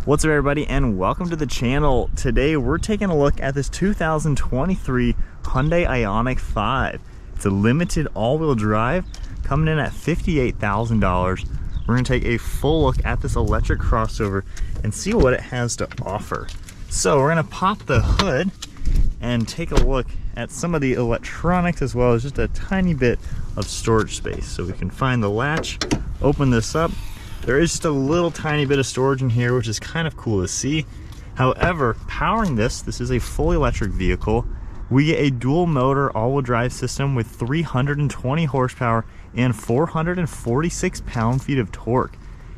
What's up everybody, and welcome to the channel. Today we're taking a look at this 2023 Hyundai IONIQ 5. It's a limited all-wheel drive coming in at $58,000. We're going to take a full look at this electric crossover and see what it has to offer. So we're going to pop the hood and take a look at some of the electronics as well as just a tiny bit of storage space. So we can find the latch, open this up. There is just a little tiny bit of storage in here, which is kind of cool to see. However, powering this is a fully electric vehicle. We get a dual motor all-wheel drive system with 320 horsepower and 446 pound-feet of torque.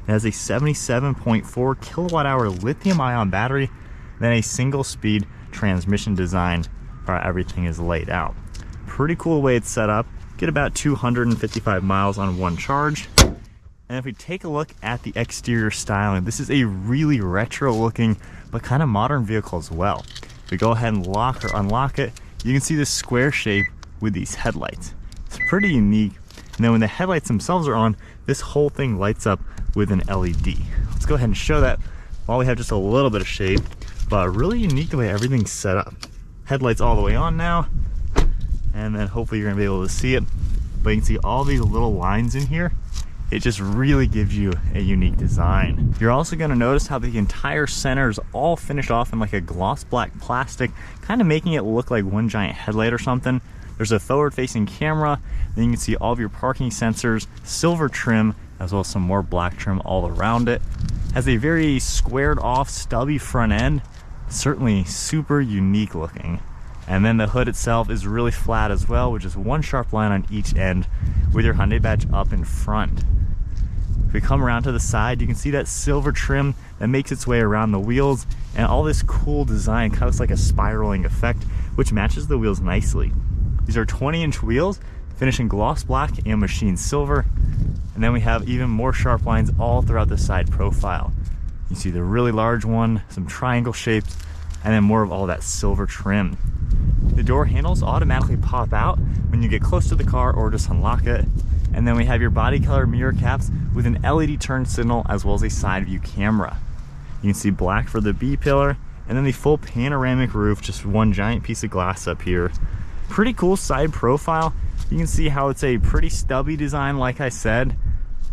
It has a 77.4 kilowatt-hour lithium-ion battery, then a single-speed transmission design where everything is laid out. Pretty cool way it's set up. Get about 255 miles on one charge. And if we take a look at the exterior styling, this is a really retro looking but kind of modern vehicle as well. If we go ahead and lock or unlock it, you can see this square shape with these headlights. It's pretty unique. And then when the headlights themselves are on, this whole thing lights up with an LED. Let's go ahead and show that while we have just a little bit of shade, but really unique the way everything's set up. Headlights all the way on now, and then hopefully you're gonna be able to see it. But you can see all these little lines in here. It just really gives you a unique design. You're also going to notice how the entire center is all finished off in like a gloss black plastic, kind of making it look like one giant headlight or something. There's a forward facing camera, then you can see all of your parking sensors, silver trim, as well as some more black trim all around it. Has a very squared off stubby front end, certainly super unique looking. And then the hood itself is really flat as well, with just one sharp line on each end with your Hyundai badge up in front. If we come around to the side, you can see that silver trim that makes its way around the wheels, and all this cool design kind of looks like a spiraling effect, which matches the wheels nicely. These are 20-inch wheels, finished in gloss black and machined silver. And then we have even more sharp lines all throughout the side profile. You see the really large one, some triangle shapes, and then more of all that silver trim. The door handles automatically pop out when you get close to the car or just unlock it. And then we have your body color mirror caps with an LED turn signal as well as a side view camera. You can see black for the B pillar, and then the full panoramic roof, just one giant piece of glass up here. Pretty cool side profile. You can see how it's a pretty stubby design, like I said.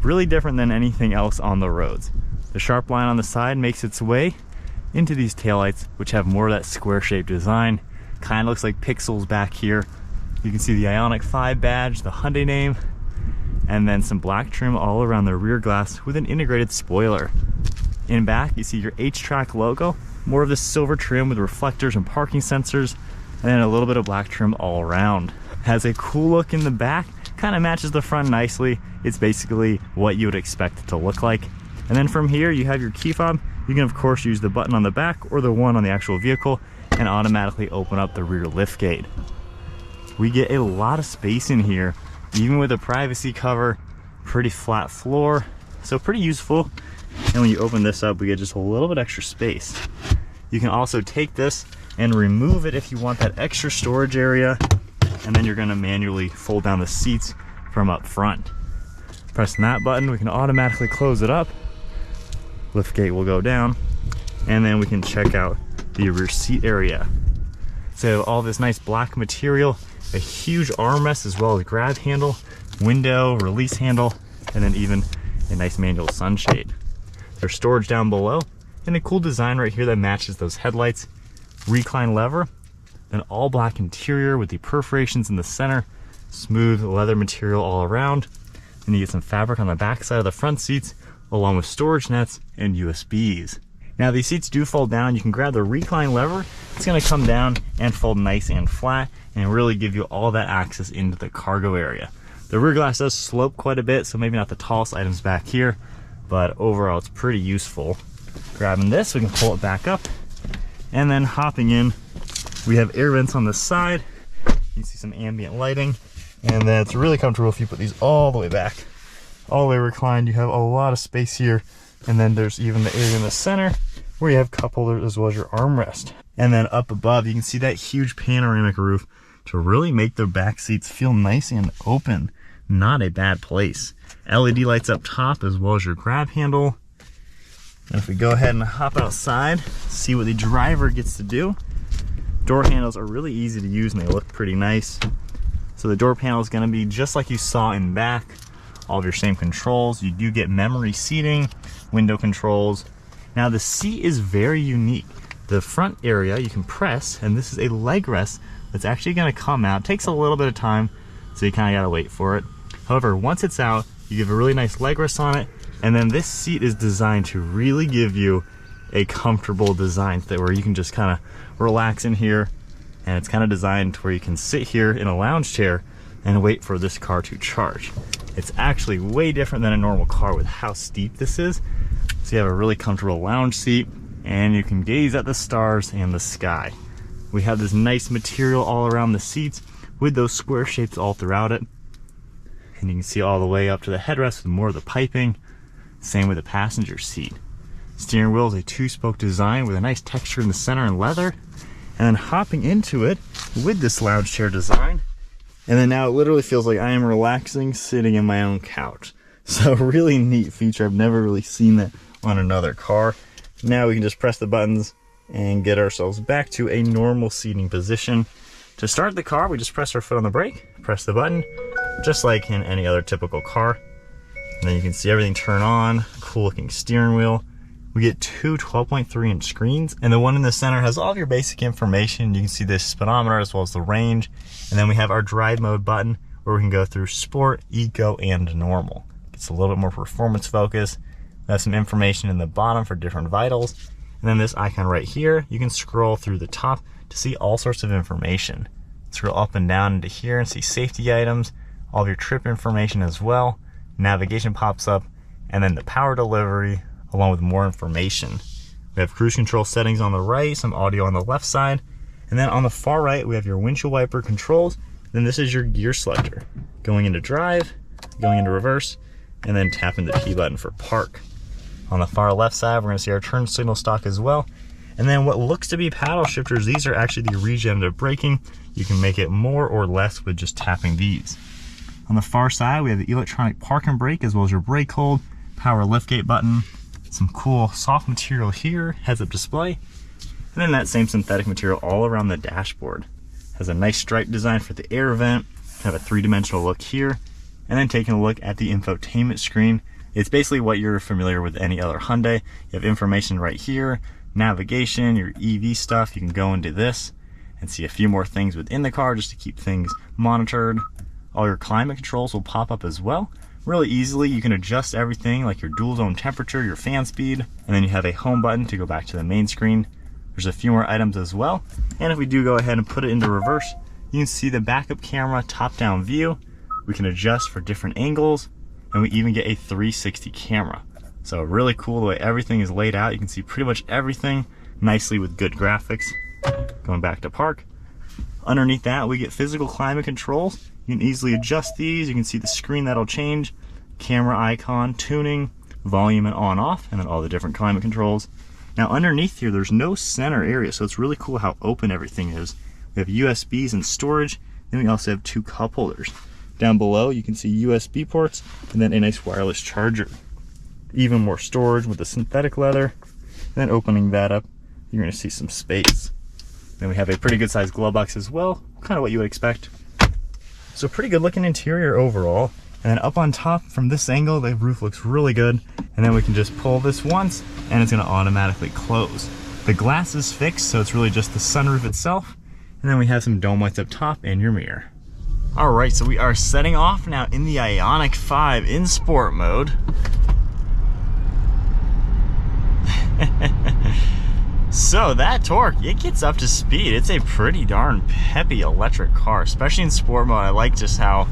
Really different than anything else on the roads. The sharp line on the side makes its way into these taillights, which have more of that square shaped design. Kind of looks like pixels back here. You can see the IONIQ 5 badge, the Hyundai name, and then some black trim all around the rear glass with an integrated spoiler. In back, you see your H-Track logo, more of the silver trim with reflectors and parking sensors, and then a little bit of black trim all around. Has a cool look in the back, kind of matches the front nicely. It's basically what you would expect it to look like. And then from here, you have your key fob. You can of course use the button on the back or the one on the actual vehicle and automatically open up the rear liftgate. We get a lot of space in here, even with a privacy cover, pretty flat floor, so pretty useful. And when you open this up, we get just a little bit extra space. You can also take this and remove it if you want that extra storage area, and then you're gonna manually fold down the seats from up front. Pressing that button, we can automatically close it up. Liftgate will go down, and then we can check out the rear seat area. So all this nice black material, a huge armrest as well as grab handle, window, release handle, and then even a nice manual sunshade. There's storage down below, and a cool design right here that matches those headlights. Recline lever, an all black interior with the perforations in the center, smooth leather material all around. And you get some fabric on the back side of the front seats, along with storage nets and USBs. Now these seats do fold down. You can grab the recline lever. It's gonna come down and fold nice and flat and really give you all that access into the cargo area. The rear glass does slope quite a bit, so maybe not the tallest items back here, but overall it's pretty useful. Grabbing this, we can pull it back up, and then hopping in, we have air vents on the side. You can see some ambient lighting, and then it's really comfortable if you put these all the way back. All the way reclined, you have a lot of space here. And then there's even the area in the center where you have cup holders as well as your armrest. And then up above, you can see that huge panoramic roof to really make the back seats feel nice and open. Not a bad place. LED lights up top as well as your grab handle. And if we go ahead and hop outside, see what the driver gets to do. Door handles are really easy to use and they look pretty nice. So the door panel is going to be just like you saw in back. All of your same controls. You do get memory seating, window controls. Now the seat is very unique. The front area you can press, and this is a leg rest that's actually going to come out. It takes a little bit of time, so you kind of got to wait for it. However, once it's out, you give a really nice leg rest on it, and then this seat is designed to really give you a comfortable design where you can just kind of relax in here, and it's kind of designed where you can sit here in a lounge chair and wait for this car to charge. It's actually way different than a normal car with how steep this is. So you have a really comfortable lounge seat, and you can gaze at the stars and the sky. We have this nice material all around the seats with those square shapes all throughout it. And you can see all the way up to the headrest with more of the piping. Same with the passenger seat. Steering wheel is a 2-spoke design with a nice texture in the center and leather. And then hopping into it with this lounge chair design. And then now it literally feels like I am relaxing sitting in my own couch. So really neat feature. I've never really seen that on another car. Now we can just press the buttons and get ourselves back to a normal seating position. To start the car, we just press our foot on the brake, press the button, just like in any other typical car. And then you can see everything turn on, cool looking steering wheel. We get two 12.3-inch screens, and the one in the center has all of your basic information. You can see this speedometer as well as the range. And then we have our drive mode button where we can go through sport, eco, and normal. It's a little bit more performance focused. We have some information in the bottom for different vitals. And then this icon right here, you can scroll through the top to see all sorts of information. Scroll up and down into here and see safety items, all of your trip information as well. Navigation pops up, and then the power delivery along with more information. We have cruise control settings on the right, some audio on the left side, and then on the far right we have your windshield wiper controls. Then this is your gear selector. Going into drive, going into reverse, and then tapping the P button for park. On the far left side, we're going to see our turn signal stock as well. And then what looks to be paddle shifters, these are actually the regenerative braking. You can make it more or less with just tapping these. On the far side, we have the electronic park and brake as well as your brake hold, power liftgate button, some cool soft material here, heads-up display, and then that same synthetic material all around the dashboard. Has a nice stripe design for the air vent, have a 3-dimensional look here, and then taking a look at the infotainment screen. It's basically what you're familiar with any other Hyundai. You have information right here, navigation, your EV stuff. You can go into this and see a few more things within the car just to keep things monitored. All your climate controls will pop up as well. Really easily, you can adjust everything like your dual zone temperature, your fan speed, and then you have a home button to go back to the main screen. There's a few more items as well. And if we do go ahead and put it into reverse, you can see the backup camera top-down view. We can adjust for different angles, and we even get a 360 camera. So really cool the way everything is laid out. You can see pretty much everything nicely with good graphics. Going back to park. Underneath that, we get physical climate controls. You can easily adjust these. You can see the screen that'll change, camera icon, tuning, volume and on-off, and then all the different climate controls. Now underneath here, there's no center area, so it's really cool how open everything is. We have USBs and storage, then we also have 2 cup holders. Down below, you can see USB ports, and then a nice wireless charger. Even more storage with the synthetic leather. And then opening that up, you're gonna see some space. Then we have a pretty good sized glove box as well, kind of what you would expect. So pretty good looking interior overall. And then up on top from this angle, the roof looks really good. And then we can just pull this once and it's gonna automatically close. The glass is fixed, so it's really just the sunroof itself. And then we have some dome lights up top and your mirror. All right, so we are setting off now in the IONIQ 5 in sport mode. So that torque, it gets up to speed. It's a pretty darn peppy electric car, especially in sport mode. I like just how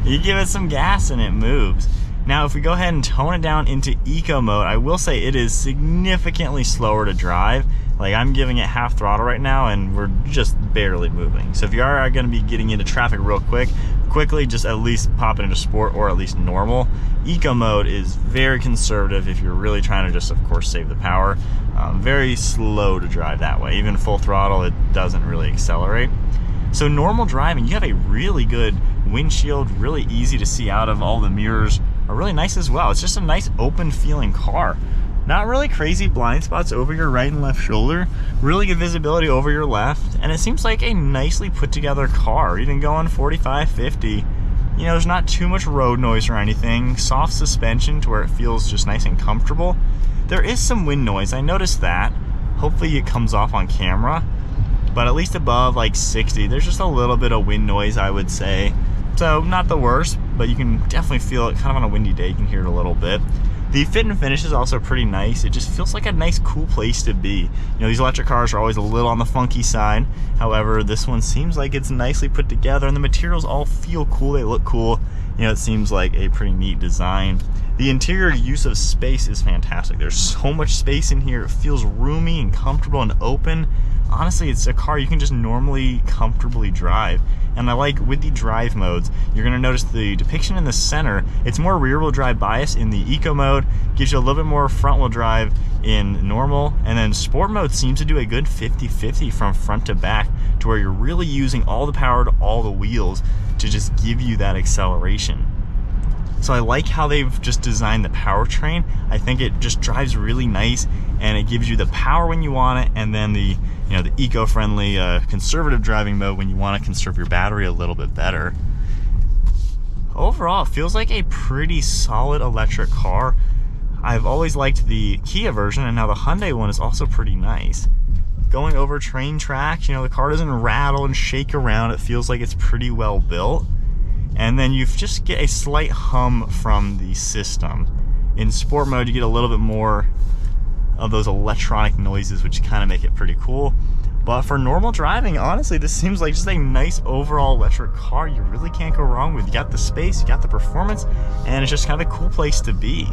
you give it some gas and it moves. Now, if we go ahead and tone it down into eco mode, I will say it is significantly slower to drive. Like, I'm giving it half throttle right now and we're just barely moving. So if you are going to be getting into traffic real quickly just at least pop it into sport or at least normal. Eco mode is very conservative if you're really trying to just, of course, save the power. Very slow to drive that way. Even full throttle, it doesn't really accelerate. So normal driving, you have a really good windshield, really easy to see out of. All the mirrors are really nice as well. It's just a nice open feeling car. Not really crazy blind spots over your right and left shoulder. Really good visibility over your left. And it seems like a nicely put together car, even going 45, 50. You know, there's not too much road noise or anything. Soft suspension to where it feels just nice and comfortable. There is some wind noise, I noticed that. Hopefully it comes off on camera. But at least above like 60, there's just a little bit of wind noise, I would say. So not the worst, but you can definitely feel it kind of on a windy day. You can hear it a little bit. The fit and finish is also pretty nice. It just feels like a nice, cool place to be. You know, these electric cars are always a little on the funky side. However, this one seems like it's nicely put together and the materials all feel cool. They look cool. You know, it seems like a pretty neat design. The interior use of space is fantastic. There's so much space in here. It feels roomy and comfortable and open. Honestly, it's a car you can just normally comfortably drive. And I like with the drive modes, you're gonna notice the depiction in the center, it's more rear wheel drive bias in the eco mode, gives you a little bit more front wheel drive in normal, and then sport mode seems to do a good 50-50 from front to back, to where you're really using all the power to all the wheels to just give you that acceleration. So I like how they've just designed the powertrain. I think it just drives really nice and it gives you the power when you want it, and then the the eco-friendly conservative driving mode when you want to conserve your battery a little bit better. Overall, it feels like a pretty solid electric car. I've always liked the Kia version, and now the Hyundai one is also pretty nice. Going over train tracks, the car doesn't rattle and shake around. It feels like it's pretty well built. And then you just get a slight hum from the system. In sport mode, you get a little bit more of those electronic noises, which kind of make it pretty cool. But for normal driving, honestly, this seems like just a nice overall electric car. You really can't go wrong with. You got the space, you got the performance, and it's just kind of a cool place to be.